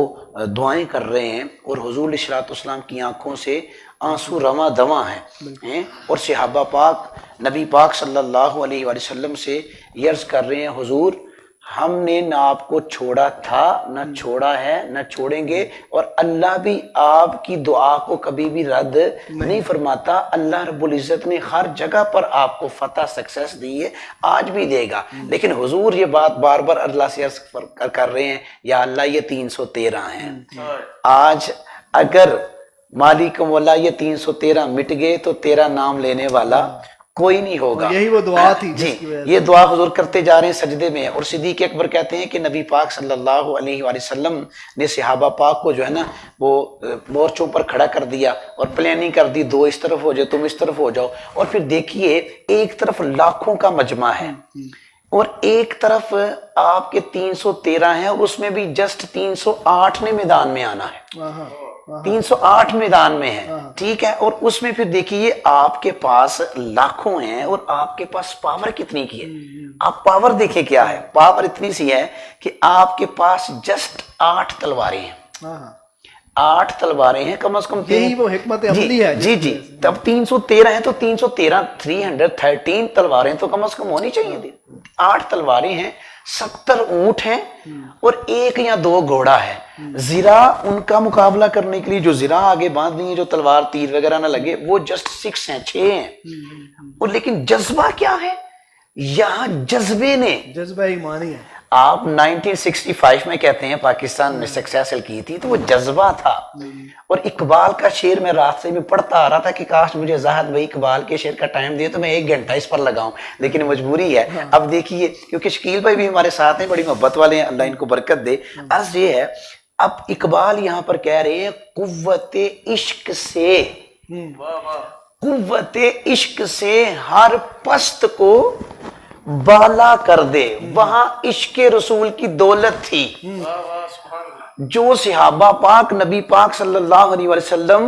دعائیں کر رہے ہیں, اور حضور علیہ السلام کی آنکھوں سے آنسو رواں دواں ہیں. اور صحابہ پاک نبی پاک صلی اللہ علیہ وسلم سے یہ عرض کر رہے ہیں, حضور ہم نے نہ آپ کو چھوڑا تھا, نہ چھوڑا ہے, نہ چھوڑیں گے, اور اللہ بھی آپ کی دعا کو کبھی بھی رد نہیں فرماتا. اللہ رب العزت نے ہر جگہ پر آپ کو فتح سکسیس دی ہے, آج بھی دے گا. لیکن حضور یہ بات بار بار اللہ سے عرض کر رہے ہیں, یا اللہ یہ 313 ہیں. آج اگر مالک مولا یہ 313 مٹ گئے تو تیرا نام لینے والا کوئی نہیں ہوگا. یہی وہ دعا تھی جی, یہ دعا حضور کرتے جا رہے ہیں سجدے میں. اور صدیق اکبر کہتے ہیں کہ نبی پاک صلی اللہ علیہ وآلہ وسلم نے صحابہ پاک کو جو ہے نا وہ مورچوں پر کھڑا کر دیا اور پلاننگ کر دی, 2 اس طرف ہو جاؤ, تم اس طرف ہو جاؤ. اور پھر دیکھیے ایک طرف لاکھوں کا مجمع ہے اور ایک طرف آپ کے 313 ہیں, اور اس میں بھی جسٹ 308 نے میدان میں آنا ہے, 308 میدان میں ہے, ٹھیک ہے. اور اس میں پھر دیکھیے آپ کے پاس لاکھوں ہیں اور آپ کے پاس پاور کتنی کی ہے. آپ پاور دیکھیں کیا ہے, پاور اتنی سی ہے کہ آپ کے پاس جسٹ 8 تلواریں ہیں, 8 تلواریں ہیں کم از کم. یہی وہ حکمت عملی ہے. جی تب 313 ہیں تو 313 تلواریں تو کم از کم ہونی چاہیے تھی. 8 تلواریں ہیں, 70 اونٹ ہیں اور 1 یا 2 گھوڑا ہے. زرا ان کا مقابلہ کرنے کے لیے جو زرا آگے باندھ دی ہے, جو تلوار تیر وغیرہ نہ لگے, وہ جسٹ 6 ہیں, 6 ہیں. اور لیکن جذبہ کیا ہے یہاں, جذبہ ایمانی ہے. آپ 1965 میں کہتے ہیں پاکستان نے سکسیس حاصل کی تھی, تو وہ جذبہ تھا. اور اقبال کا شعر میں رات سے بھی پڑھتا آ رہا تھا کہ کاش مجھے زاہد بھائی اقبال کے شعر کا ٹائم دے تو میں 1 گھنٹہ اس پر لگاؤں, لیکن مجبوری ہے. اب دیکھیے کیونکہ شکیل بھائی بھی ہمارے ساتھ ہیں, بڑی محبت والے ہیں, اللہ ان کو برکت دے. عرض یہ ہے, اب اقبال یہاں پر کہہ رہے ہیں قوت عشق سے ہر پست کو بالا کر دے. وہاں عشق رسول کی دولت تھی جو صحابہ پاک نبی پاک صلی اللہ علیہ وسلم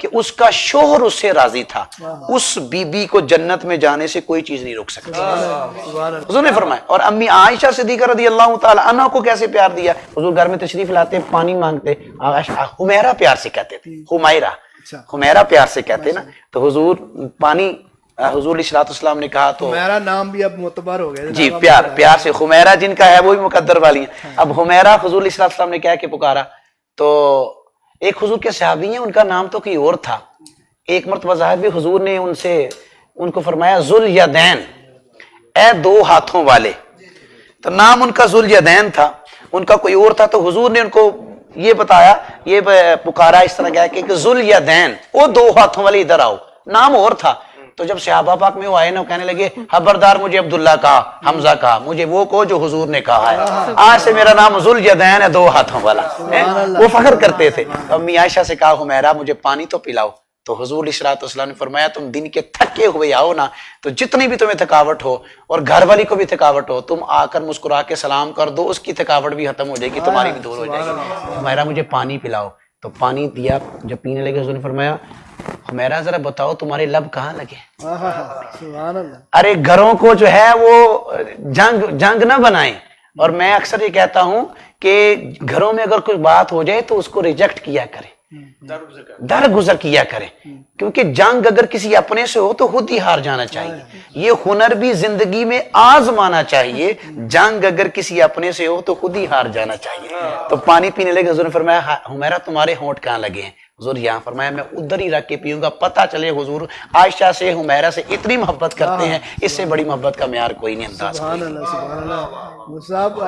کہ اس کا شوہر اس سے راضی تھا، اس بی بی کو جنت میں جانے سے کوئی چیز نہیں روک سکتی. حضور نے فرمایا. اور امی عائشہ صدیقہ رضی اللہ تعالی عنہ کو کیسے پیار دیا. حضور گھر میں تشریف لاتے پانی مانگتے، حمیرہ پیار سے کہتے تھے، حمیرہ پیار سے کہتے نا. تو حضور پانی، حضور علیہ السلام نے کہا تو میرا نام بھی اب معتبر ہو گیا جی، پیار سے حمیرہ جن کا ہے وہ بھی مقدر والی ہیں. اب حمیرہ حضور علیہ السلام نے کہہ کے پکارا. تو ایک حضور کے صحابی ہیں، ان کا نام تو کوئی اور تھا. ایک مرتبہ ظاہر بھی حضور نے ان کو فرمایا ذوالیدین، اے دو ہاتھوں والے. تو نام ان کا ذوالیدین تھا، ان کا کوئی اور تھا. تو حضور نے ان کو یہ بتایا، یہ پکارا اس طرح کہا کہ ذوالیدین، وہ دو ہاتھوں والے ادھر آؤ. نام اور تھا. تو جب صحابہ پاک میں وہ آئے نا، وہ کہنے لگے خبردار مجھے عبداللہ کہا، حمزہ کہا، مجھے وہ کہو جو حضور نے کہا ہے. آج سے میرا نام ذوالیدین ہے، دو ہاتھوں والا. وہ فخر کرتے تھے. امی عائشہ سے کہا حمیرہ مجھے پانی تو پلاؤ. تو حضور علیہ السلام نے فرمایا تم دن کے تھکے ہوئے آؤ نا، تو جتنی بھی تمہیں تھکاوٹ ہو اور گھر والی کو بھی تھکاوٹ ہو، تم آ کر مسکرا کے سلام کر دو، اس کی تھکاوٹ بھی ختم ہو جائے گی، تمہاری بھی دور ہو جائے گی. حمیرہ مجھے پانی پلاؤ. تو پانی دیا. جب پینے لگے حضور نے فرمایا حمیرہ ذرا بتاؤ تمہارے لب کہاں لگے. سبحان اللہ. ارے گھروں کو جو ہے وہ جنگ نہ بنائیں. اور میں اکثر یہ کہتا ہوں کہ گھروں میں اگر کوئی بات ہو جائے تو اس کو ریجیکٹ کیا کریں، درگزر کیا کریں. کیونکہ جنگ اگر کسی اپنے سے ہو تو خود ہی ہار جانا چاہیے. یہ ہنر بھی زندگی میں آزمانا چاہیے. جنگ اگر کسی اپنے سے ہو تو خود ہی ہار جانا چاہیے. تو پانی پینے لگے. حضور نے فرمایا حمیرہ تمہارے ہونٹ کہاں لگے ہیں. حضور یہاں. فرمایا میں ادھر ہی رکھ کے پیوں گا. پتہ چلے حضور عائشہ سے حمیرہ سے اتنی محبت کرتے ہیں، اس سے بڑی محبت کا معیار کوئی نہیں، انداز کوئی نہیں. سبحان اللہ سبحان اللہ. صاحب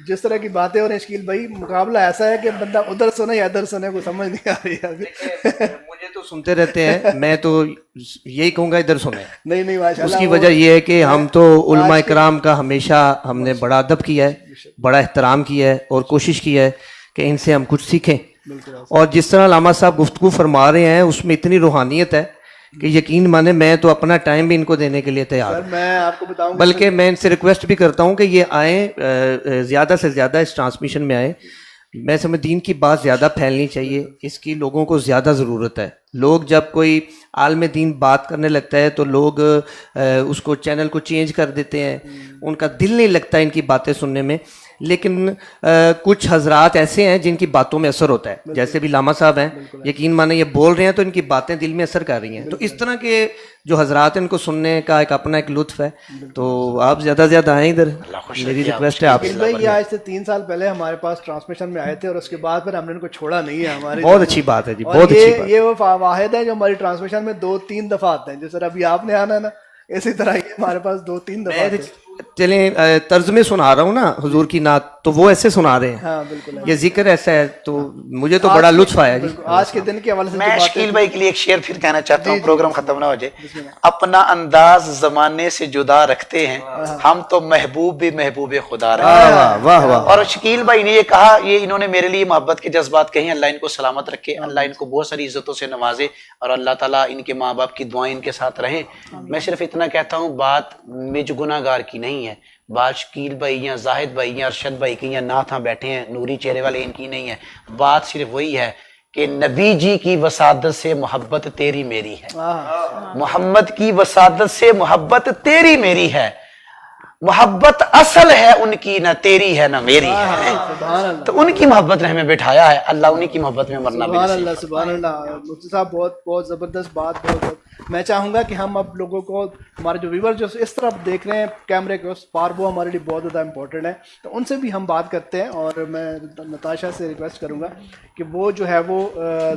جس طرح کی باتیں اور شکیل بھائی، مقابلہ ایسا ہے کہ بندہ ادھر سنے یا ادھر سنے کو سمجھ نہیں آ رہی ہے. مجھے تو سنتے رہتے ہیں، میں تو یہی کہوں گا ادھر سنیں. نہیں ماشاء اللہ. اس کی وجہ یہ ہے کہ ہم تو علماء کرام کا ہمیشہ ہم نے بڑا ادب کیا ہے، بڑا احترام کیا ہے اور کوشش کی ہے کہ ان سے ہم کچھ سیکھیں. اور جس طرح علامہ صاحب گفتگو فرما رہے ہیں اس میں اتنی روحانیت ہے کہ یقین مانے میں تو اپنا ٹائم بھی ان کو دینے کے لیے تیار ہوں. میں آپ کو بتاؤں، بلکہ میں ان سے ریکویسٹ بھی کرتا ہوں کہ یہ آئیں، زیادہ سے زیادہ اس ٹرانسمیشن میں آئیں. میں سمجھ دین کی بات زیادہ پھیلنی چاہیے، اس کی لوگوں کو زیادہ ضرورت ہے. لوگ جب کوئی عالم دین بات کرنے لگتا ہے تو لوگ اس کو چینل کو چینج کر دیتے ہیں، ان کا دل نہیں لگتا ان کی باتیں سننے میں. لیکن کچھ حضرات ایسے ہیں جن کی باتوں میں اثر ہوتا ہے، جیسے بھی لاما صاحب ہیں، یقین مانے یہ بول رہے ہیں تو ان کی باتیں دل میں اثر کر رہی ہیں. تو اس طرح کے جو حضرات ان کو سننے کا ایک اپنا ایک لطف ہے. تو آپ زیادہ سے زیادہ آئیں ادھر، میری ریکویسٹ ہے آپ سے. بھائی یہ آج سے 3 سال پہلے ہمارے پاس ٹرانسمیشن میں آئے تھے اور اس کے بعد پھر ہم نے ان کو چھوڑا نہیں ہے. ہماری بہت اچھی بات ہے جی، بہت اچھی بات. یہ وہ واحد ہے جو ہماری ٹرانسمیشن میں 2-3 دفعہ آتے ہیں. جس طرح ابھی آپ نے آنا ہے نا، اسی طرح یہ ہمارے پاس 2-3 دفعہ آتے ہیں. چلیں طرز میں سنا رہا ہوں نا حضور کی نعت، تو وہ ایسے سنا رہے ہیں. ہاں بالکل. یہ ذکر ایسا ہے تو مجھے تو بڑا لطف آیا جی. آج کے دن کے حوالے سے میں شکیل بھائی کے لیے ایک شعر پھر کہنا چاہتا ہوں، پروگرام ختم نہ ہو جائے. اپنا انداز زمانے سے جدا رکھتے ہیں ہم تو محبوب بھی محبوب خدا رہے ہیں. واہ واہ. اور شکیل بھائی نے یہ کہا، یہ انہوں نے میرے لیے محبت کے جذبات کہیں. اللہ ان کو سلامت رکھے، اللہ ان کو بہت ساری عزتوں سے نوازے، اور اللہ تعالیٰ ان کے ماں باپ کی دعائیں ان کے ساتھ رہیں. میں صرف اتنا کہتا ہوں، بات مجھ گناہ گار کی نہیں ہے، بات شکیل بھائی یا زاہد بھائی یا ارشد بھائی کی یا ناتھاں بیٹھے ہیں نوری چہرے والے ان کی نہیں ہے. بات صرف وہی ہے کہ نبی جی کی وسادت سے محبت تیری میری ہے، محمد کی وسادت سے محبت تیری میری ہے. محبت اصل ہے ان کی، نہ تیری ہے نہ میری ہے. تو ان کی محبت نے ہمیں بٹھایا ہے. اللہ انہی کی محبت میں مرنا بھی سبحان نصیب. اللہ سبحان اللہ. مفتی صاحب بہت زبردست بات. بہت میں چاہوں گا کہ ہم اب لوگوں کو، ہمارے جو ویور جو اس طرف دیکھ رہے ہیں کیمرے کے اس پار، وہ ہمارے لیے بہت زیادہ امپورٹنٹ ہے. تو ان سے بھی ہم بات کرتے ہیں، اور میں نتاشا سے ریکویسٹ کروں گا کہ وہ جو ہے وہ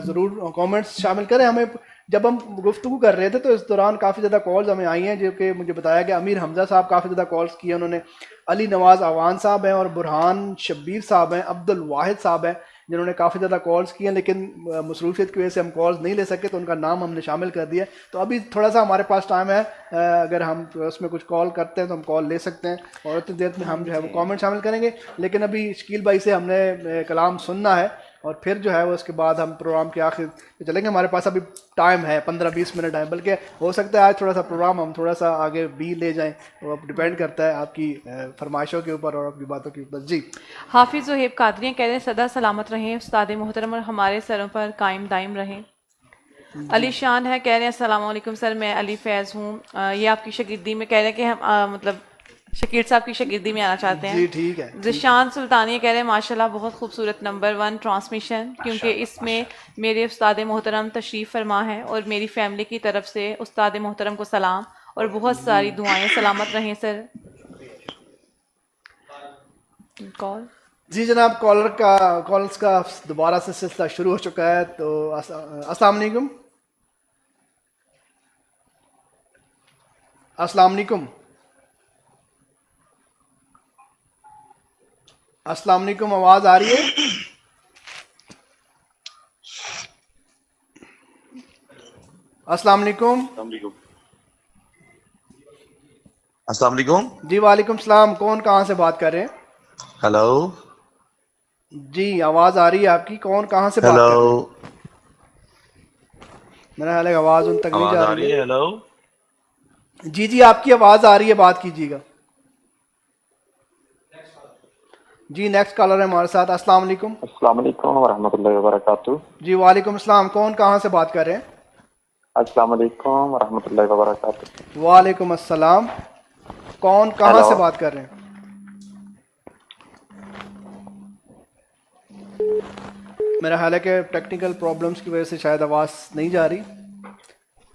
ضرور کامنٹس شامل کریں. ہمیں جب ہم گفتگو کر رہے تھے تو اس دوران کافی زیادہ کالز ہمیں آئی ہیں، جو کہ مجھے بتایا گیا امیر حمزہ صاحب کافی زیادہ کالز کیے انہوں نے. علی نواز آوان صاحب ہیں اور برہان شبیر صاحب ہیں، عبد الواحد صاحب ہیں جنہوں نے کافی زیادہ کالز کیے ہیں، لیکن مصروفیت کی وجہ سے ہم کالز نہیں لے سکے تو ان کا نام ہم نے شامل کر دیا. تو ابھی تھوڑا سا ہمارے پاس ٹائم ہے، اگر ہم اس میں کچھ کال کرتے ہیں تو ہم کال لے سکتے ہیں، اور اتنی دیر میں ہم جو ہے وہ کامنٹ شامل کریں گے. لیکن ابھی شکیل بھائی سے ہم نے کلام سننا ہے، اور پھر جو ہے وہ اس کے بعد ہم پروگرام کے آخر پہ چلیں گے. ہمارے پاس ابھی ٹائم ہے 15-20 منٹ ہے، بلکہ ہو سکتا ہے آج تھوڑا سا پروگرام ہم تھوڑا سا آگے بھی لے جائیں. وہ ڈپینڈ کرتا ہے آپ کی فرمائشوں کے اوپر اور آپ کی باتوں کے اوپر. جی حافظ زہیب قادری کہتے ہیں سدا سلامت رہیں استاد محترم، اور ہمارے سروں پر قائم دائم رہیں. علی شان ہے کہہ رہے ہیں السلام علیکم سر، میں علی فیض ہوں، یہ آپ کی شاگردی میں کہہ رہے ہیں کہ ہم مطلب شکیل صاحب کی شاگردی میں آنا چاہتے ہیں. جی ٹھیک ہے. ذیشان سلطانی کہہ رہے ہیں ماشاءاللہ بہت خوبصورت نمبر 1 ٹرانسمیشن، کیونکہ اس میں میرے استاد محترم تشریف فرما ہے اور میری فیملی کی طرف سے استاد محترم کو سلام اور بہت ساری دعائیں. سلامت رہیں سر. کال جی جناب، کالرز کا دوبارہ سے سلسلہ شروع ہو چکا ہے. تو السلام علیکم. السلام علیکم. السلام علیکم، آواز آ رہی ہے؟ السلام علیکم. السلام علیکم. جی وعلیکم السلام. کون کہاں سے بات کر رہے ہیں؟ ہیلو. جی آواز آ رہی ہے آپ کی. کون کہاں سے بات کر رہے ہیں؟ میرا خیال ہے آواز ان تک نہیں جا رہی ہے. ہیلو. جی جی آپ کی آواز آ رہی ہے، بات کیجیے گا. جی نیکسٹ کالر ہے ہمارے ساتھ. السلام علیکم. السلام علیکم ورحمۃ اللہ وبرکاتہ. جی وعلیکم السلام. کون کہاں سے بات کر رہے ہیں؟ السلام علیکم ورحمۃ اللہ وبرکاتہ. وعلیکم السلام. کون کہاں سے بات کر رہے ہیں؟ میرا خیال ہے کہ ٹیکنیکل پرابلمس کی وجہ سے شاید آواز نہیں جا رہی.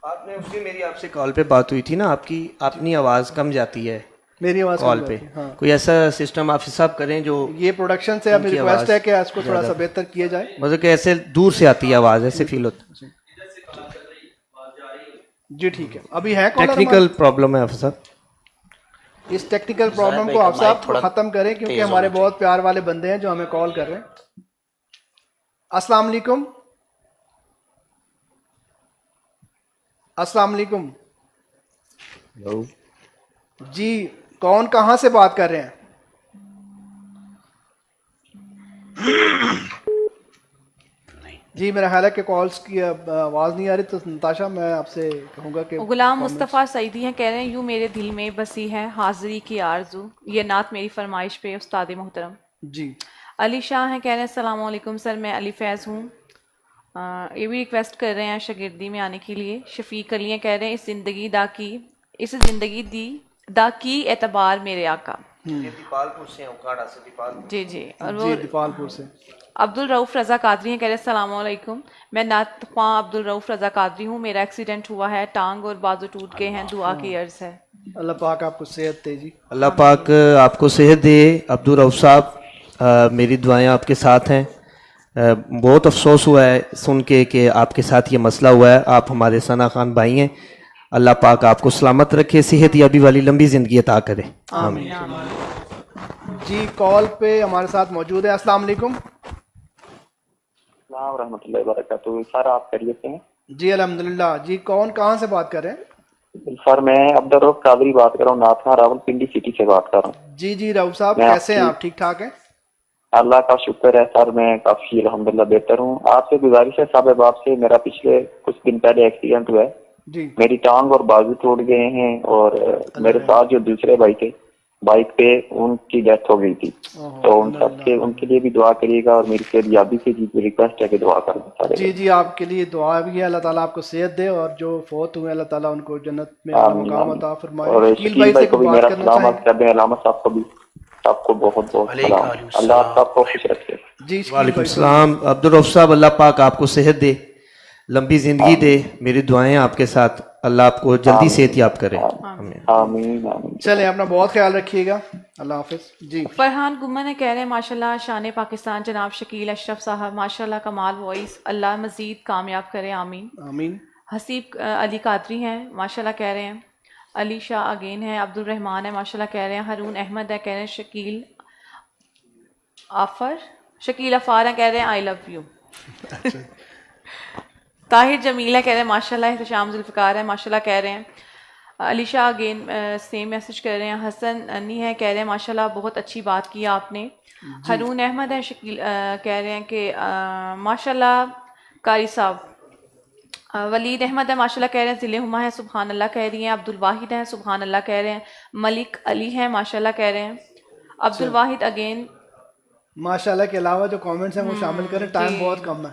آپ نے اس دن میری آپ سے کال پہ بات ہوئی تھی نا، آپ کی اپنی آواز کم جاتی ہے میری آواز کال پہ. ہاں کوئی ایسا سسٹم آپ حساب کریں جو یہ پروڈکشن سے اب ریکویسٹ ہے کہ اس کو تھوڑا سا بہتر کیا جائے. مطلب کہ ایسے دور سے آتی ہے آواز، ایسے فیل ہوتا ہے. جی ٹھیک ہے. ابھی ہے کالر ٹیکنیکل پرابلم ہے آپ صاحب. اس ٹیکنیکل پرابلم کو آپ صاحب ختم کریں، کیونکہ ہمارے بہت پیار والے بندے ہیں جو ہمیں کال کر رہے ہیں. السلام علیکم. السلام علیکم. جی کون کہاں سے بات کر رہے ہیں؟ جی میرا خیال ہے کہ کالز کی آواز نہیں آ رہی. تو نتاشا میں آپ سے کہوں گا کہ غلام مصطفیٰ سعیدی ہیں کہہ رہے ہیں یوں میرے دل میں بسی ہے حاضری کی آرزو، یہ نعت میری فرمائش پہ استاد محترم. جی علی شاہ ہیں کہہ رہے ہیں السلام علیکم سر، میں علی فیض ہوں. یہ بھی ریکویسٹ کر رہے ہیں شاگردی میں آنے کے لیے. شفیق علی ہیں کہہ رہے ہیں اس زندگی دی دا کی اعتبار میرے آقا. جی جی. اور وہ دیپال پور سے عبد الرؤف رضا قادری ہیں کہہ رہے ہیں السلام علیکم، میں نعت خواں عبد الرؤف رضا قادری ہوں. میرا ایکسیڈنٹ ہوا ہے، ٹانگ اور بازو ٹوٹ گئے ہیں، دعا کی عرض ہے. اللہ پاک آپ کو صحت دے. جی اللہ پاک آپ کو صحت دے. عبد الرؤف صاحب میری دعائیں آپ کے ساتھ ہیں. بہت افسوس ہوا ہے سن کے کہ آپ کے ساتھ یہ مسئلہ ہوا ہے. آپ ہمارے ثنا خان بھائی ہیں. اللہ پاک آپ کو سلامت رکھے، صحت یابی والی لمبی زندگی عطا کرے. آمین. جی کال پہ ہمارے ساتھ موجود ہے. السلام علیکم. السلام ورحمۃ اللہ وبرکاتہ. سر آپ خیریت سے ہیں؟ جی الحمدللہ. جی کون کہاں سے بات کر رہے ہیں؟ سر میں عبد الرؤف قادری بات کر رہا ہوں، نعت خواں راول پنڈی سٹی سے بات کر رہا ہوں. جی جی رؤف صاحب کیسے ہیں آپ؟ ٹھیک ٹھاک ہیں؟ اللہ کا شکر ہے سر، میں کافی الحمدللہ بہتر ہوں. آپ سے گزارش ہے صاحب آپ سے، میرا پچھلے کچھ دن پہلے ایکسیڈنٹ ہوا ہے. جی میری ٹانگ اور بازو ٹوٹ گئے ہیں، اور میرے ساتھ جو دوسرے بھائی تھے بائک پہ ان کی ڈیتھ ہو گئی تھی. تو ان کے لیے بھی دعا کریے گا، اور میری صحت یابی کی بھی ریکویسٹ ہے کہ دعا کر دیں. جی جی آپ کے لیے دعا بھی ہے. اللہ تعالیٰ آپ کو صحت دے، اور جو فوت ہوئے اللہ تعالیٰ ان کو جنت میں مقام عطا فرمائے. اور شکیل بھائی کو بھی میرا کرنا سلامت چاہیں؟ کر دیں. علامت صاحب کو بھی آپ کو بہت بہت سلام. اللہ آپ کو خوش رکھے. جی وعلیکم السلام. عبد الرؤف صاحب اللہ پاک آپ کو صحت دے، لمبی زندگی دے. میری دعائیں آپ کے ساتھ. اللہ آپ کو جلدی صحت یاب کرے. آمین آمین. چلیں اپنا بہت خیال رکھیے گا. اللہ حافظ. جی فرحان گمن کہہ رہے ہیں ماشاءاللہ شان پاکستان جناب شکیل اشرف صاحب، ماشاءاللہ کمال وائس، اللہ مزید کامیاب کرے. آمین آمین. حسیب علی قادری ہیں ماشاءاللہ کہہ رہے ہیں. علی شاہ اگین ہے. عبد الرحمان ہے ماشاءاللہ کہہ رہے ہیں. ہارون احمد ہے کہہ رہے ہیں شکیل افار ہے کہہ رہے ہیں آئی لو یو. طاہر جمیل ہے کہہ رہے ہیں ماشاءاللہ. احتشام ذوالفقار ہے ماشاءاللہ کہہ رہے ہیں. Ali Shah again same message کر رہے ہیں. حسن انی ہے کہہ رہے ہیں ماشاءاللہ بہت اچھی بات کی آپ نے. ہارون احمد ہے شکیل کہہ رہے ہیں کہ ماشاءاللہ قاری صاحب. ولید احمد ہے ماشاءاللہ کہہ رہے ہیں. ضلع ہما ہے سبحان اللہ کہہ رہی ہیں. عبد الواحد ہے سبحان اللہ کہہ رہے ہیں. ملک علی ہے ماشاءاللہ کہہ رہے ہیں. عبد الواحد اگین ماشاءاللہ کے علاوہ جو کامنٹس ہیں وہ شامل کریں، ٹائم بہت کم ہے.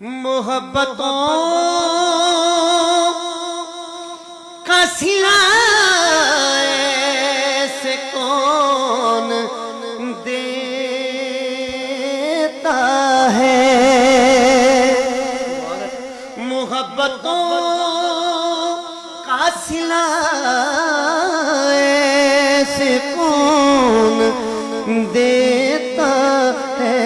محبتوں کا سلا ایسے کون دیتا ہے، محبتوں کا سلا ایسے کون دیتا ہے،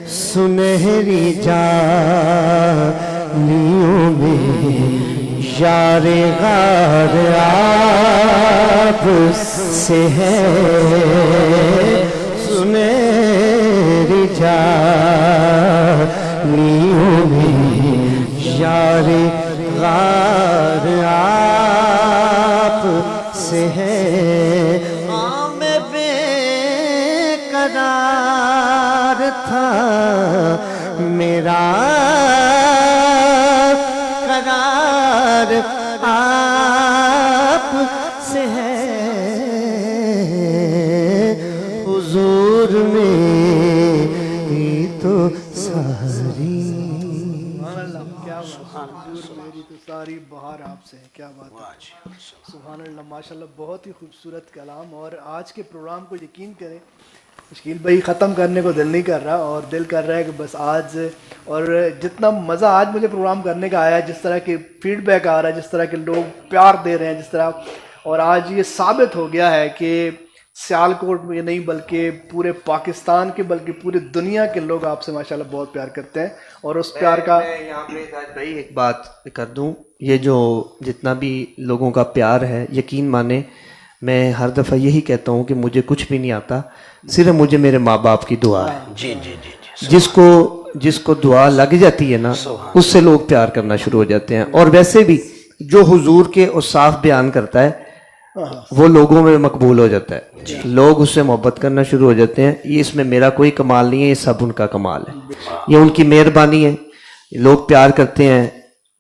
سنہری جانیوں میں یار غار آپ سے ہے، سنہری جانیوں میں یار غار آپ سے ہے، میں بے قرار تھا میرا قرار آپ سے ہے، حضور میری تو ساری میری تو ساری بہار آپ سے ہے. کیا بات ہے، سبحان اللہ، ماشاءاللہ، بہت ہی خوبصورت کلام. اور آج کے پروگرام کو یقین کریں شکیل بھائی ختم کرنے کو دل نہیں کر رہا، اور دل کر رہا ہے کہ بس آج، اور جتنا مزہ آج مجھے پروگرام کرنے کا آیا، جس طرح کے فیڈ بیک آ رہا ہے، جس طرح کے لوگ پیار دے رہے ہیں، جس طرح، اور آج یہ ثابت ہو گیا ہے کہ سیالکوٹ میں نہیں بلکہ پورے پاکستان کے بلکہ پوری دنیا کے لوگ آپ سے ماشاءاللہ بہت پیار کرتے ہیں، اور اس پیار کا میں یہاں پہ بھائی ایک بات کر دوں، یہ جو جتنا بھی لوگوں کا پیار ہے، یقین مانیں میں ہر دفعہ یہی کہتا ہوں کہ مجھے کچھ بھی نہیں آتا، صرف مجھے میرے ماں باپ کی دعا ہے. جی جی جی جی، جس کو دعا لگ جاتی ہے نا، اس سے لوگ پیار کرنا شروع ہو جاتے ہیں. اور ویسے بھی جو حضور کے اوصاف بیان کرتا ہے وہ لوگوں میں مقبول ہو جاتا ہے، لوگ اس سے محبت کرنا شروع ہو جاتے ہیں. یہ اس میں میرا کوئی کمال نہیں ہے، یہ سب ان کا کمال ہے، یہ ان کی مہربانی ہے. لوگ پیار کرتے ہیں.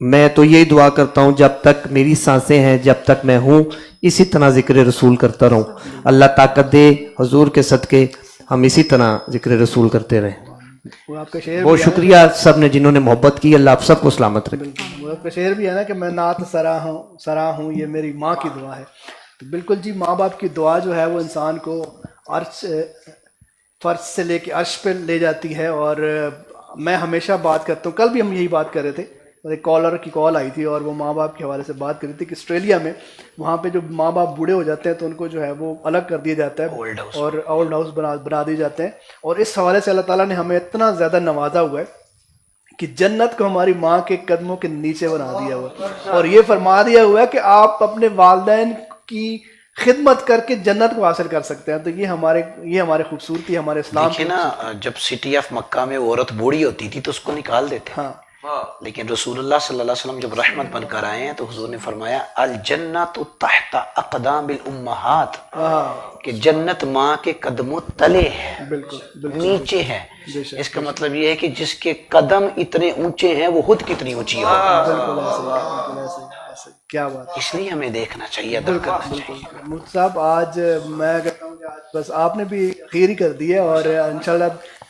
میں تو یہی دعا کرتا ہوں جب تک میری سانسیں ہیں، جب تک میں ہوں، اسی طرح ذکر رسول کرتا رہوں. اللہ طاقت دے حضور کے صدقے ہم اسی طرح ذکر رسول کرتے رہیں. وہ آپ کا شعر بہت شکریہ سب نے جنہوں نے محبت کی. اللہ آپ سب کو سلامت رکھے. وہ آپ کا شعر بھی ہے نا کہ میں نعت سرا ہوں یہ میری ماں کی دعا ہے. تو بالکل جی، ماں باپ کی دعا جو ہے وہ انسان کو عرش، فرش سے لے کے عرش پہ لے جاتی ہے. اور میں ہمیشہ بات کرتا ہوں، کل بھی ہم یہی بات کر رہے تھے، ایک کالر کی کال آئی تھی اور وہ ماں باپ کے حوالے سے بات کر رہی تھی کہ آسٹریلیا میں وہاں پہ جو ماں باپ بوڑھے ہو جاتے ہیں تو ان کو جو ہے وہ الگ کر دیا جاتا ہے اور اولڈ ہاؤس بنا دیے جاتے ہیں. اور اس حوالے سے اللہ تعالیٰ نے ہمیں اتنا زیادہ نوازا ہوا ہے کہ جنت کو ہماری ماں کے قدموں کے نیچے بنا دیا ہوا ہے، اور یہ فرما دیا ہوا ہے کہ آپ اپنے والدین کی خدمت کر کے جنت کو حاصل کر سکتے ہیں. تو یہ ہمارے خوبصورتی، ہمارے اسلام دیکھیں نا، جب سٹی آف مکہ میں عورت بوڑھی ہوتی تھی تو اس کو نکال دیتے، ہاں، لیکن رسول اللہ صلی اللہ علیہ وسلم جب رحمت بن کر آئے ہیں تو حضور نے فرمایا الجنت تحت اقدام الامہات، کہ جنت ماں کے قدموں تلے ہے، بالکل نیچے ہے. اس کا مطلب یہ ہے کہ جس کے قدم اتنے اونچے ہیں وہ خود کتنی اونچی ہو. بالکل ایسے. کیا بات، اس لیے ہمیں دیکھنا چاہیے، ادب کرنا چاہیے. مفتی صاحب آج میں کہتا ہوں کہ آج بس آپ نے بھی خیر ہی کر دی ہے، اور انشاءاللہ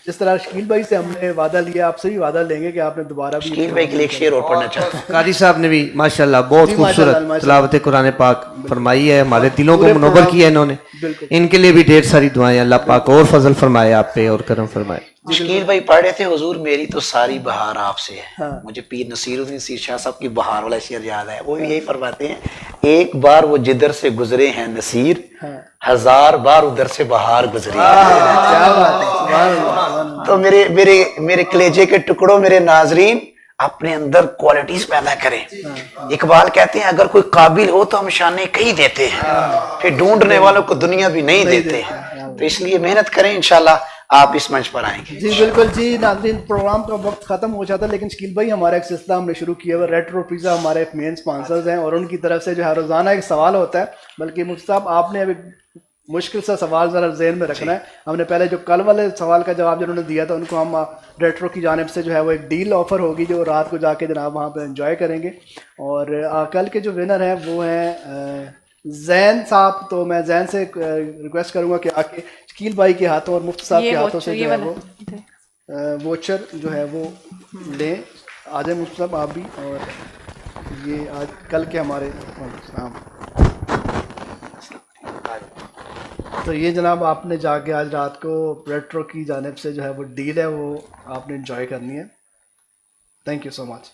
جس طرح شکیل بھائی سے ہم نے وعدہ لیا، آپ سے بھی وعدہ لیں گے کہ آپ نے دوبارہ بھی شکیل بھائی کے لیے ایک شعر اور پڑھنا چاہتا ہوں. قاری صاحب نے بھی ماشاءاللہ بہت خوبصورت تلاوت قرآن پاک فرمائی ہے، ہمارے دلوں کو منور کیا ہے انہوں نے. ان کے لیے بھی ڈھیر ساری دعائیں. اللہ پاک اور فضل فرمائے آپ پہ اور کرم فرمائے. شکیل بھائی پڑھ رہے تھے حضور میری تو ساری بہار آپ سے ہے. مجھے پیر نصیر الدین سیر شاہ صاحب کی بہار والا شعر یاد ہے. وہ بھی یہی فرماتے ہیں، ایک بار وہ جدھر سے گزرے ہیں نصیر، ہزار بار ادھر سے بہار گزری. تو میرے کلیجے کے ٹکڑوں، میرے ناظرین، اپنے اندر کوالٹیز پیدا کریں. اقبال کہتے ہیں اگر کوئی قابل ہو تو ہم شانے کہیں دیتے ہیں، پھر ڈھونڈنے والوں کو دنیا بھی نہیں دیتے ہیں. تو اس لیے محنت کریں، انشاءاللہ آپ اس منچ پر آئیں گے. جی بالکل جی ناظرین، پروگرام کا وقت ختم ہو جاتا ہے، لیکن شکیل بھائی ہمارا ایک سلسلہ ہم نے شروع کیا ہوا، ریٹرو پیزا ہمارے مین سپانسرز ہیں، اور ان کی طرف سے جو ہے روزانہ ایک سوال ہوتا ہے. بلکہ مفتی صاحب آپ نے ابھی مشکل سا سوال ذرا ذہن میں رکھنا ہے. ہم نے پہلے جو کل والے سوال کا جواب جنہوں نے دیا تھا ان کو ہم ریٹرو کی جانب سے جو ہے وہ ایک ڈیل آفر ہوگی جو رات کو جا کے جناب وہاں پہ انجوائے کریں گے. اور کل کے جو ونر ہیں وہ ہیں زین صاحب. تو میں زین سے ریکویسٹ کروں گا کہ آ کے شکیل بھائی کے ہاتھوں اور مفتی صاحب کے ہاتھوں سے جو ہے وہ ووچر جو ہے وہ لیں. آ جائیں مصطفیٰ آپ بھی. اور یہ آج کل کے ہمارے السلام. تو یہ جناب آپ نے جا کے آج رات کو ریٹرو کی جانب سے جو ہے وہ ڈیل ہے وہ آپ نے انجوائے کرنی ہے. Thank you so much.